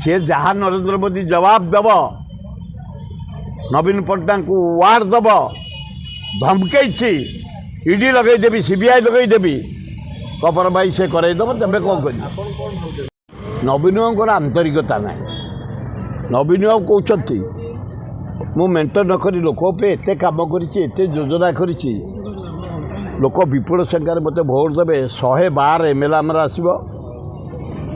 सी जहाँ नरेंद्र मोदी जवाब दब नवीन पट्टनायक को वार्ड दब धमकई ईडी लगेदेवी सीबीआई लगेदेवी कपर भाई से करदेव तेज कौन कर नवीन बाबूर आंतरिकता ना नवीन बाबू कहते मु मेन्टर नक लोक एत कम कर योजना कर लोक विपुल संख्यार मत भोट देवे 112 एमएलए आमर आसब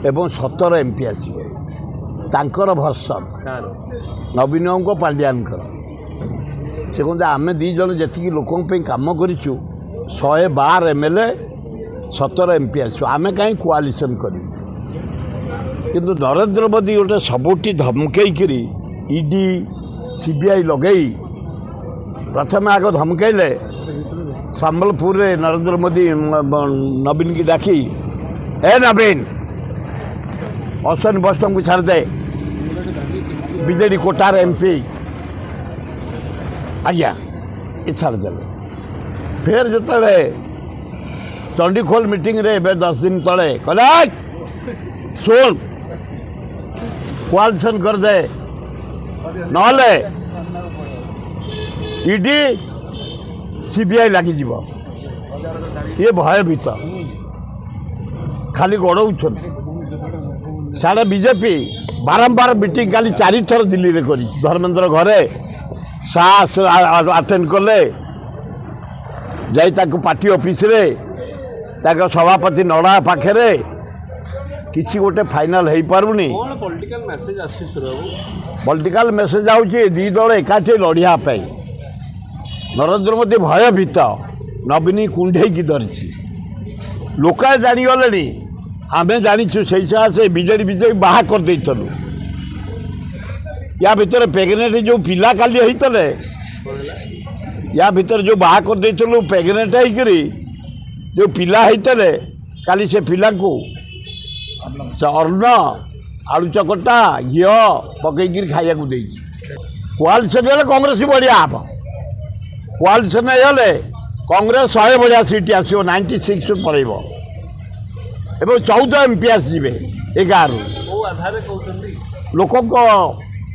एवं 17 एमपी आसबर भर्सन नवीन बाबू पांड्यान से कहते आम दीज जी लोक कम कर 112 एमएलए 17 एमपी आस आम कहीं कोआलिशन कर किंतु नरेंद्र मोदी गोटे सबुठी धमकई ईडी सीबीआई लगई प्रथम आग धमकईले संबलपुर रे नरेंद्र मोदी नवीन की डाकी ए नवीन अश्विन बस्टम को छाड़ दे बीजेडी कोटार एमपी आज्ञा ये छाड़दे फिर जो चंडीखोल मीटिंग रे 10 दिन तले कहले सुन कोआलिशन कर दे नले ईडी सीबीआई लगी ये भयभीत खाली गड़ौन साढ़े बीजेपी बारंबार मीटिंग खाली 4 थर दिल्ली रे करी धर्मेंद्र घरे सास अटेंड कले जाई पार्टी ऑफिस रे सभापति नड़ा पाखे किसी गोटे फाइनाल हो पारुनी पॉलिटिकल मेसेज आउची दी दल एकाठी लड़िया नरेंद्र मोदी भयभीत नवीन कुंडे की धरी लोक जागले आम जाचु से सकाशे बीजेडी बीजेपी बाहा कर देलु या भितर प्रेगनेंट जो पिला काली होते या भितर जो बाहा कर देलु प्रेगनेंट होकर जो पिला होते काली से पिला को अर्ण आलू चकटा घी पकईकि खाया कोआलिशन कांग्रेस बढ़िया हम कोआलिशन कांग्रेस 100 बढ़िया सीट आसो 96 पड़ब एवं 14 एमपी आसवे 11 लोक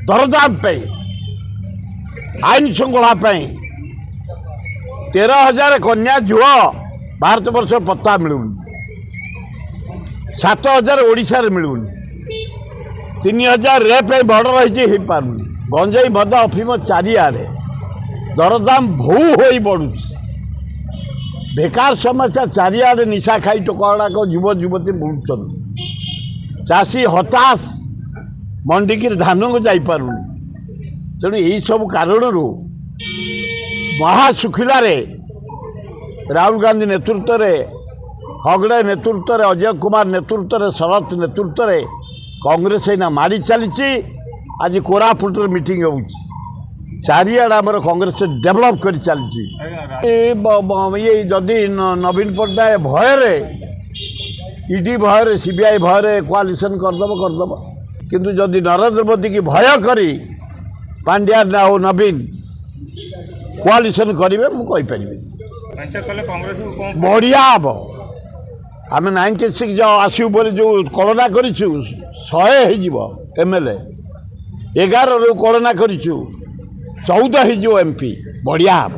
दरदाम आईन श्रृंखला 13,000 कन्या झुआ भारत वर्ष पत्ता मिलूनी 7,000 ओडिशा मिलूनी 3,000 रेप बड़ रही पारुनी गंजाई मद अफिम चारिआडे दरदाम भू हो बढ़ु बेकार समस्या चारिआडे निशा खाई टोकड़ा युव युवती बुलुं चाषी हताश मंडी की धान को जापारुनी तेणु यही सब कारण महाशुखिलार राहुल गांधी नेतृत्व में हगड़े नेतृत्व में अजय कुमार नेतृत्व में शरत नेतृत्व में कांग्रेस एना मारी चली आज कोरापुट मीटिंग हो चारिआडे आमर कांग्रेस डेभलप कर चली ये जदि नवीन पट्टनायक भयर ईडी भयर सीबीआई भयर कोआलिशन करदब किंतु जदि नरेंद्र मोदी की भय करी पांड्यान और नवीन कोआलिशन करेंगे मुझे बढ़िया हम आम 96 जो आसू बोली जो कलना कर 100 हो एमएलए 11 कलना कर 14 हो एमपी बढ़िया हम।